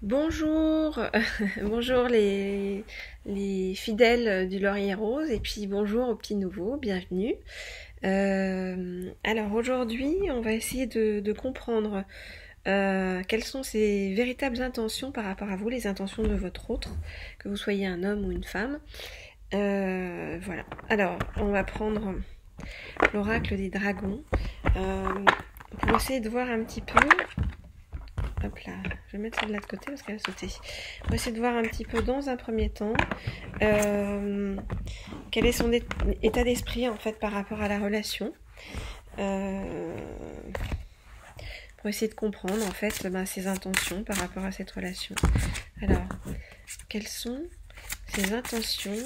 Bonjour, bonjour les fidèles du Laurier Rose et puis bonjour aux petits nouveaux, bienvenue. Alors aujourd'hui, on va essayer de comprendre quelles sont ses véritables intentions par rapport à vous, les intentions de votre autre, que vous soyez un homme ou une femme. Voilà, alors on va prendre l'oracle des dragons pour essayer de voir un petit peu. Hop là, je vais mettre celle-là de côté parce qu'elle a sauté. On va essayer de voir un petit peu dans un premier temps quel est son état d'esprit en fait par rapport à la relation. Pour essayer de comprendre en fait ses intentions par rapport à cette relation. Alors, quelles sont ses intentions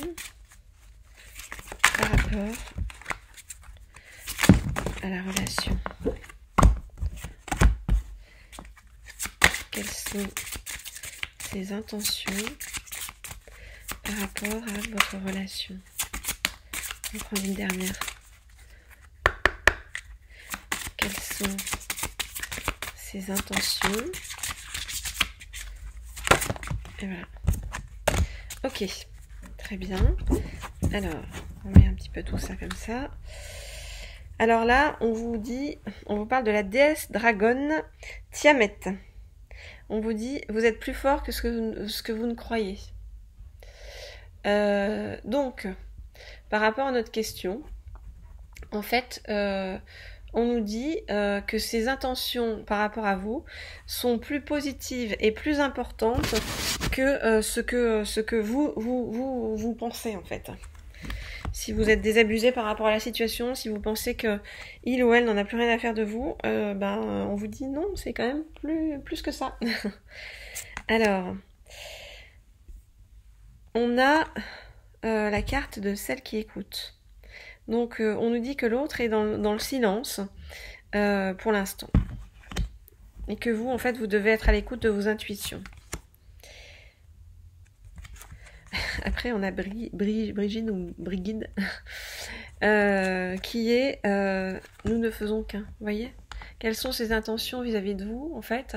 par rapport à la relation? Quelles sont ses intentions par rapport à votre relation? On va prendre une dernière. Quelles sont ses intentions? Et voilà. Ok, très bien. Alors, on met un petit peu tout ça comme ça. Alors là, on vous parle de la déesse dragonne Tiamet. On vous dit, vous êtes plus fort que ce que vous ne croyez. Donc, par rapport à notre question, en fait, on nous dit que ces intentions par rapport à vous sont plus positives et plus importantes que ce que vous pensez, en fait. Si vous êtes désabusé par rapport à la situation, si vous pensez que il ou elle n'en a plus rien à faire de vous, on vous dit non, c'est quand même plus que ça. Alors, on a la carte de celle qui écoute. Donc, on nous dit que l'autre est dans le silence pour l'instant. Et que vous, en fait, vous devez être à l'écoute de vos intuitions. Après, on a Brigitte ou Brigide qui est nous ne faisons qu'un. Vous voyez? Quelles sont ses intentions vis-à-vis de vous, en fait?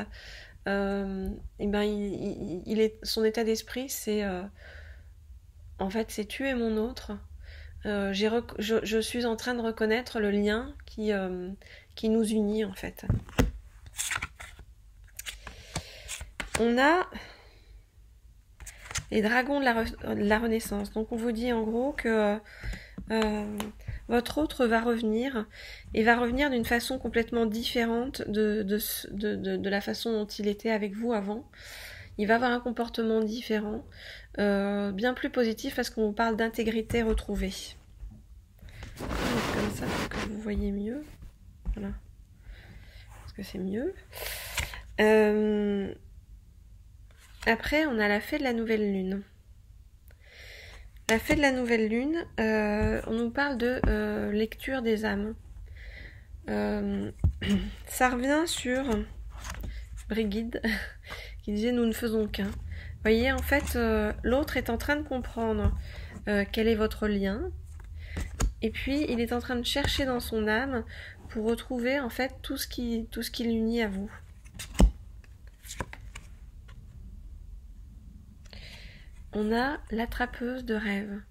Son état d'esprit, c'est en fait, c'est tu es mon autre. Je suis en train de reconnaître le lien qui nous unit, en fait. On a les dragons de la Renaissance. Donc, on vous dit en gros que votre autre va revenir, et va revenir d'une façon complètement différente de la façon dont il était avec vous avant. Il va avoir un comportement différent, bien plus positif, parce qu'on vous parle d'intégrité retrouvée. Comme ça pour que vous voyez mieux. Voilà. Parce que c'est mieux. Après, on a la fée de la nouvelle lune. La fée de la nouvelle lune, on nous parle de lecture des âmes. Ça revient sur Brigide qui disait nous ne faisons qu'un. Vous voyez, en fait, l'autre est en train de comprendre quel est votre lien. Et puis, il est en train de chercher dans son âme pour retrouver, en fait, tout ce qui l'unit à vous. On a l'attrapeuse de rêve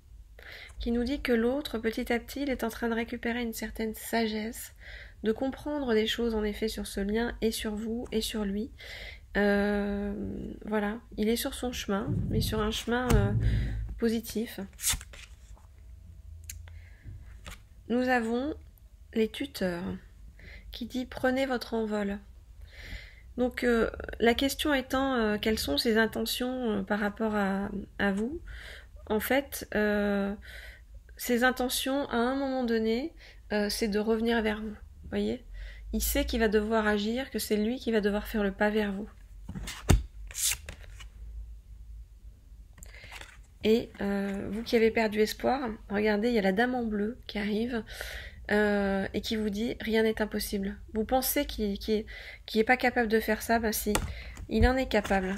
qui nous dit que l'autre, petit à petit, il est en train de récupérer une certaine sagesse, de comprendre des choses, en effet, sur ce lien, et sur vous, et sur lui. Voilà, il est sur son chemin, mais sur un chemin positif. Nous avons les tuteurs qui dit prenez votre envol. Donc la question étant quelles sont ses intentions par rapport à vous. En fait, ses intentions à un moment donné, c'est de revenir vers vous. Voyez, il sait qu'il va devoir agir, que c'est lui qui va devoir faire le pas vers vous. Et vous qui avez perdu espoir, regardez, il y a la dame en bleu qui arrive et qui vous dit rien n'est impossible. Vous pensez qu'il est pas capable de faire ça, ben si, il en est capable.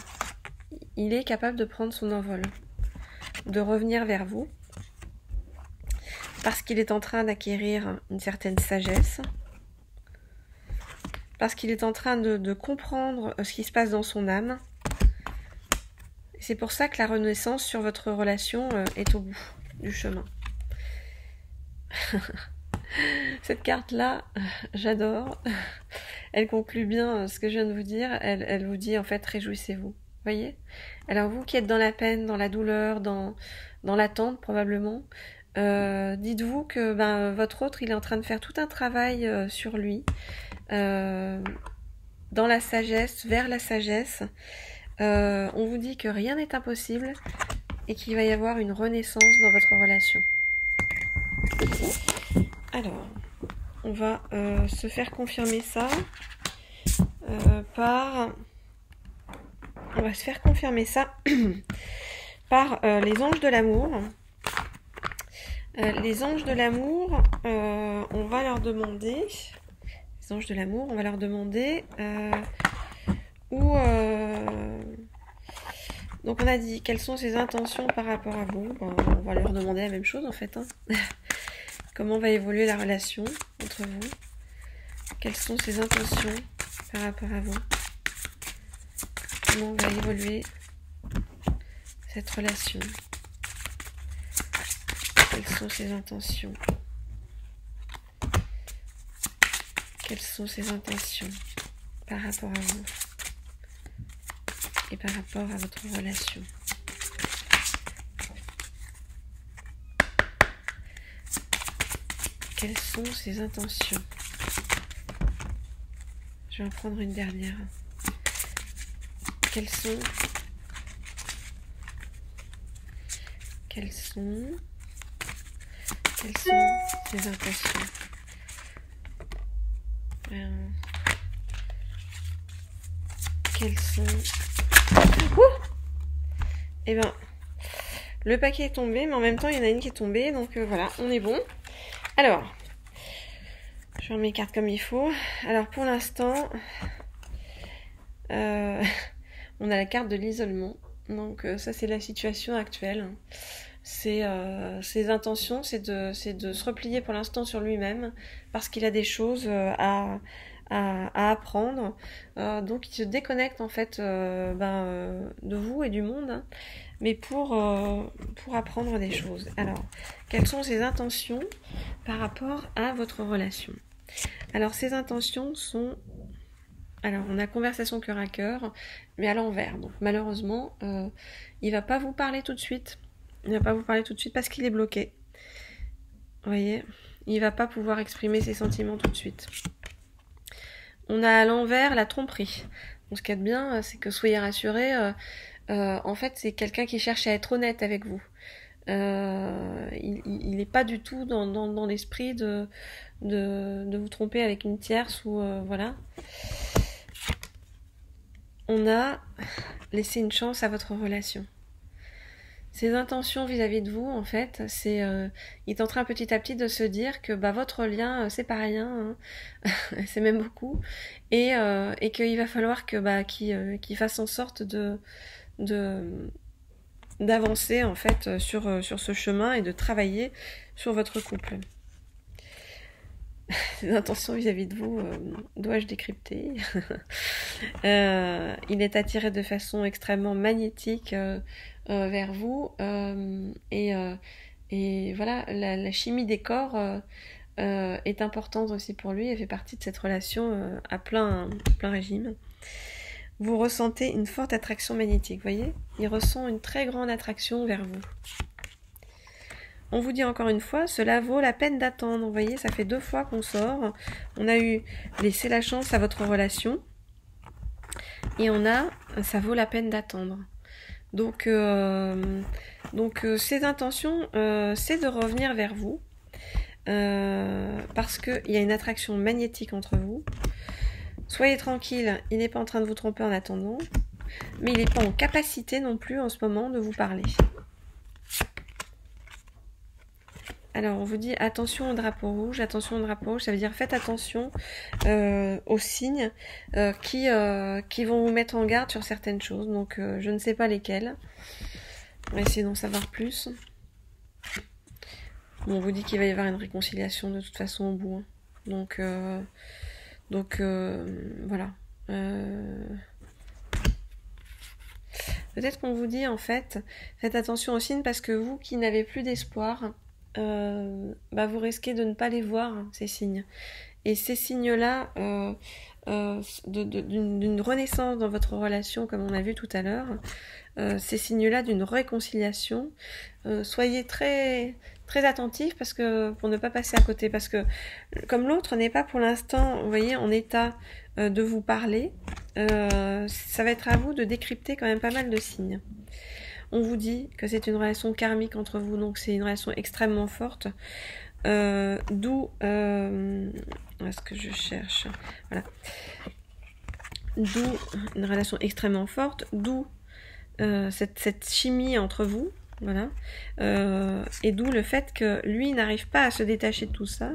Il est capable de prendre son envol, de revenir vers vous, parce qu'il est en train d'acquérir une certaine sagesse, parce qu'il est en train de comprendre ce qui se passe dans son âme, C'est pour ça que la renaissance sur votre relation est au bout du chemin. Cette carte-là, j'adore. Elle conclut bien ce que je viens de vous dire. Elle vous dit en fait, réjouissez-vous. Voyez? Alors vous qui êtes dans la peine, dans la douleur, dans l'attente probablement, dites-vous que votre autre, il est en train de faire tout un travail sur lui, dans la sagesse, vers la sagesse. On vous dit que rien n'est impossible et qu'il va y avoir une renaissance dans votre relation. Alors, on va se faire confirmer ça par les anges de l'amour. Les anges de l'amour, on va leur demander donc on a dit quelles sont ses intentions par rapport à vous. On va leur demander la même chose en fait. Comment va évoluer la relation entre vous? Quelles sont ses intentions par rapport à vous? Comment va évoluer cette relation? Quelles sont ses intentions? Quelles sont ses intentions par rapport à vous et par rapport à votre relation? Quelles sont ses intentions? Je vais en prendre une dernière. Quelles sont ses intentions? Quelles sont... Eh ben, le paquet est tombé, mais en même temps, il y en a une qui est tombée, donc voilà, on est bon. Alors, je remets mes cartes comme il faut. Alors, pour l'instant, on a la carte de l'isolement. Donc, ça, c'est la situation actuelle. Ses intentions, c'est de se replier pour l'instant sur lui-même, parce qu'il a des choses à apprendre. Donc, il se déconnecte, en fait, de vous et du monde, mais pour apprendre des choses. Alors, quelles sont ses intentions par rapport à votre relation? Alors, ses intentions sont... Alors, on a conversation cœur à cœur, mais à l'envers. Donc, malheureusement, il va pas vous parler tout de suite. Il va pas vous parler tout de suite parce qu'il est bloqué. Vous voyez? Il va pas pouvoir exprimer ses sentiments tout de suite. On a à l'envers la tromperie. Donc, ce qu'il y a de bien, c'est que soyez rassurés... en fait, c'est quelqu'un qui cherche à être honnête avec vous. Il n'est pas du tout dans l'esprit de vous tromper avec une tierce ou voilà. On a laissé une chance à votre relation. Ses intentions vis-à-vis de vous, en fait, c'est il est en train petit à petit de se dire que votre lien, c'est pas rien, hein. C'est même beaucoup, et qu'il va falloir que qu'il fasse en sorte d'avancer en fait sur ce chemin et de travailler sur votre couple. Ses intentions vis-à-vis de vous, dois-je décrypter? Il est attiré de façon extrêmement magnétique vers vous et voilà, la chimie des corps est importante aussi pour lui et fait partie de cette relation à plein régime. Vous ressentez une forte attraction magnétique, voyez? Il ressent une très grande attraction vers vous. On vous dit encore une fois, cela vaut la peine d'attendre. Vous voyez, ça fait 2 fois qu'on sort. On a eu laisser la chance à votre relation. Et on a, ça vaut la peine d'attendre. Donc ses intentions, c'est de revenir vers vous. Parce qu'il y a une attraction magnétique entre vous. Soyez tranquille, il n'est pas en train de vous tromper en attendant. Mais il n'est pas en capacité non plus en ce moment de vous parler. Alors, on vous dit attention au drapeau rouge, ça veut dire faites attention aux signes qui vont vous mettre en garde sur certaines choses. Donc, je ne sais pas lesquelles. On va essayer d'en savoir plus. Bon, on vous dit qu'il va y avoir une réconciliation de toute façon au bout. Hein. Donc voilà. Peut-être qu'on vous dit en fait, faites attention aux signes parce que vous qui n'avez plus d'espoir, vous risquez de ne pas les voir, ces signes. Et ces signes-là, d'une renaissance dans votre relation, comme on a vu tout à l'heure, ces signes-là d'une réconciliation, soyez très, très attentifs parce que, pour ne pas passer à côté. Parce que comme l'autre n'est pas pour l'instant, vous voyez, en état de vous parler, ça va être à vous de décrypter quand même pas mal de signes. On vous dit que c'est une relation karmique entre vous, donc c'est une relation extrêmement forte. D'où est-ce que je cherche, voilà, d'où une relation extrêmement forte, d'où cette chimie entre vous, voilà, et d'où le fait que lui n'arrive pas à se détacher de tout ça.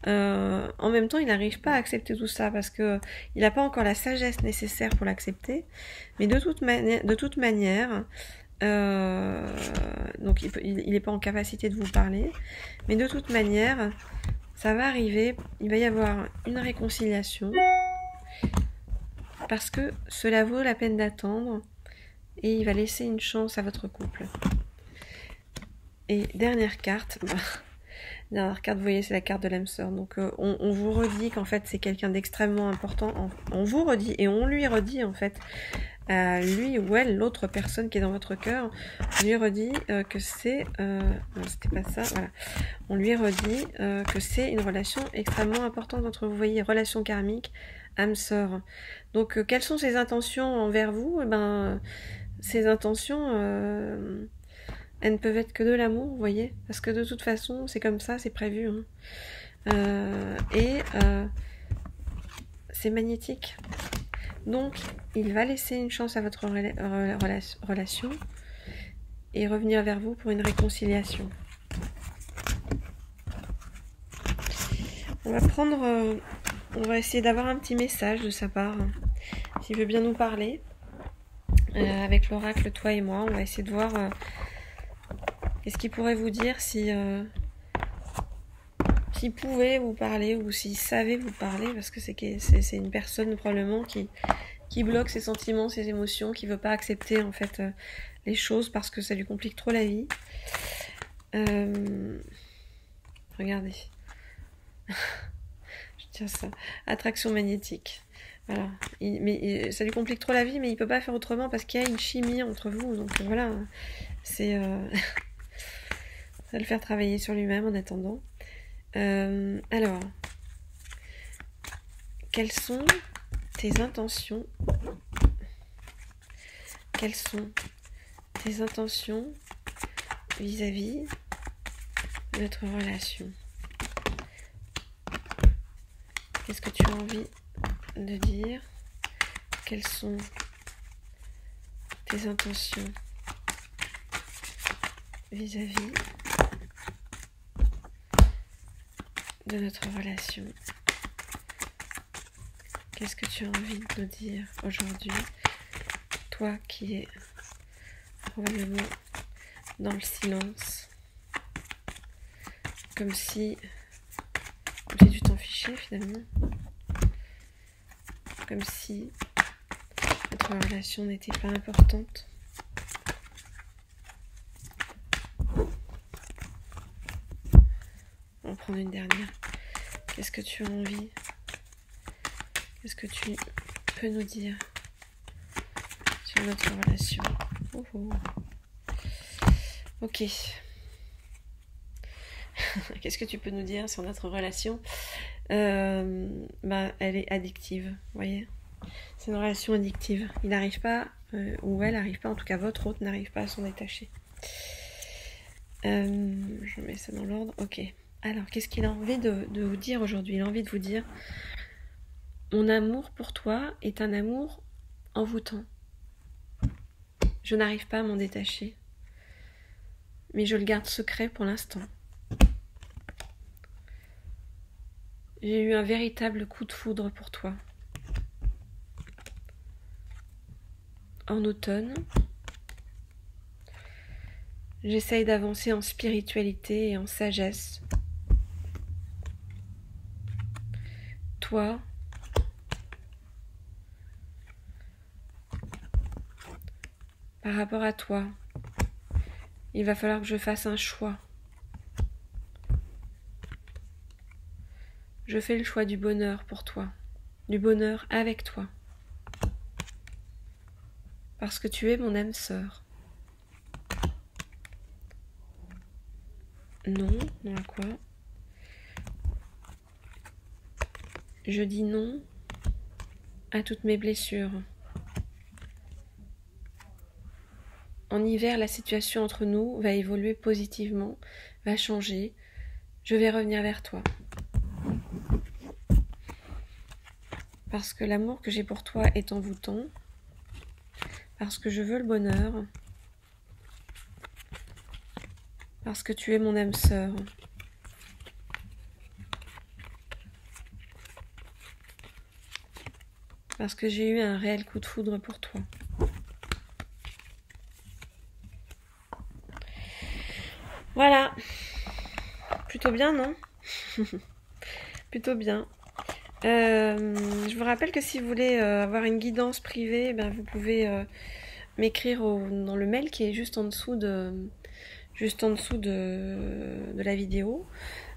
En même temps, il n'arrive pas à accepter tout ça parce que il n'a pas encore la sagesse nécessaire pour l'accepter. Mais de toute manière, donc il n'est pas en capacité de vous parler, mais de toute manière, ça va arriver, il va y avoir une réconciliation, parce que cela vaut la peine d'attendre, et il va laisser une chance à votre couple. Et dernière carte, dernière carte, vous voyez, c'est la carte de l'âme sœur. Donc on vous redit qu'en fait c'est quelqu'un d'extrêmement important, on vous redit, et on lui redit en fait, à lui ou elle, l'autre personne qui est dans votre cœur, on lui redit que c'est... non, c'était pas ça, voilà. On lui redit que c'est une relation extrêmement importante entre vous. Vous voyez, relation karmique, âme sœur. Donc, quelles sont ses intentions envers vous? Eh ben, ses intentions, elles ne peuvent être que de l'amour, vous voyez. Parce que de toute façon, c'est comme ça, c'est prévu. Hein. C'est magnétique. Donc, il va laisser une chance à votre relation et revenir vers vous pour une réconciliation. On va essayer d'avoir un petit message de sa part, s'il veut bien nous parler. Avec l'oracle, toi et moi, on va essayer de voir qu'est-ce qu'il pourrait vous dire s'il pouvait vous parler ou s'il savait vous parler, parce que c'est une personne probablement qui bloque ses sentiments, ses émotions, qui veut pas accepter en fait les choses parce que ça lui complique trop la vie. Regardez. Je tiens ça. Attraction magnétique. Voilà. Ça lui complique trop la vie, mais il peut pas faire autrement parce qu'il y a une chimie entre vous. Donc voilà. C'est ça va le faire travailler sur lui-même en attendant. Alors, quelles sont tes intentions? Quelles sont tes intentions vis-à-vis de notre relation? Qu'est-ce que tu as envie de dire? Quelles sont tes intentions vis-à-vis de notre relation? Qu'est-ce que tu as envie de nous dire aujourd'hui? Toi qui es probablement dans le silence, comme si tu t'en fichais finalement, comme si notre relation n'était pas importante. On va prendre une dernière. Qu'est-ce que tu as envie? Qu'est-ce que tu peux nous dire sur notre relation? Ok. Qu'est-ce que tu peux nous dire sur notre relation? Elle est addictive, vous voyez. C'est une relation addictive. Il n'arrive pas, ou elle n'arrive pas, en tout cas votre hôte n'arrive pas à s'en détacher. Je mets ça dans l'ordre. Ok. Alors, qu'est-ce qu'il a envie de vous dire aujourd'hui? Il a envie de vous dire: mon amour pour toi est un amour envoûtant. Je n'arrive pas à m'en détacher, mais je le garde secret pour l'instant. J'ai eu un véritable coup de foudre pour toi. En automne, j'essaye d'avancer en spiritualité et en sagesse. Toi, par rapport à toi, il va falloir que je fasse un choix. Je fais le choix du bonheur pour toi, du bonheur avec toi. Parce que tu es mon âme sœur. Non, non à quoi? Je dis non à toutes mes blessures. En hiver, la situation entre nous va évoluer positivement, va changer. Je vais revenir vers toi. Parce que l'amour que j'ai pour toi est envoûtant. Parce que je veux le bonheur. Parce que tu es mon âme sœur. Parce que j'ai eu un réel coup de foudre pour toi. Voilà. Plutôt bien, non? Plutôt bien. Je vous rappelle que si vous voulez avoir une guidance privée, ben vous pouvez m'écrire dans le mail qui est juste en dessous de la vidéo.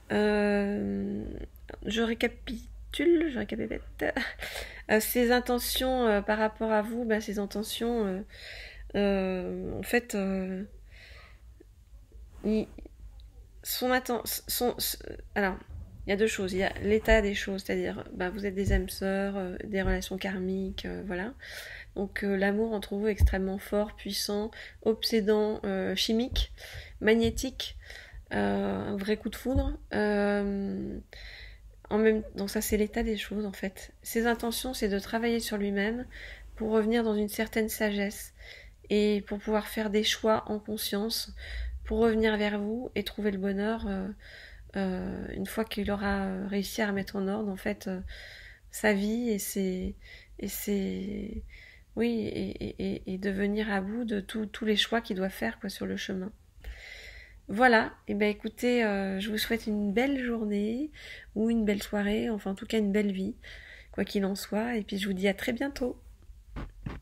Je récapitule. Ces intentions par rapport à vous, ben, ces intentions, en fait, alors, il y a deux choses. Il y a l'état des choses, c'est-à-dire, ben, vous êtes des âmes sœurs, des relations karmiques, voilà. Donc l'amour entre vous est extrêmement fort, puissant, obsédant, chimique, magnétique, un vrai coup de foudre. Donc ça c'est l'état des choses en fait. Ses intentions c'est de travailler sur lui-même pour revenir dans une certaine sagesse et pour pouvoir faire des choix en conscience, pour revenir vers vous et trouver le bonheur une fois qu'il aura réussi à remettre en ordre en fait sa vie et de venir à bout de tous les choix qu'il doit faire quoi, sur le chemin. Voilà, et ben écoutez, je vous souhaite une belle journée ou une belle soirée, enfin en tout cas une belle vie, quoi qu'il en soit, et puis je vous dis à très bientôt.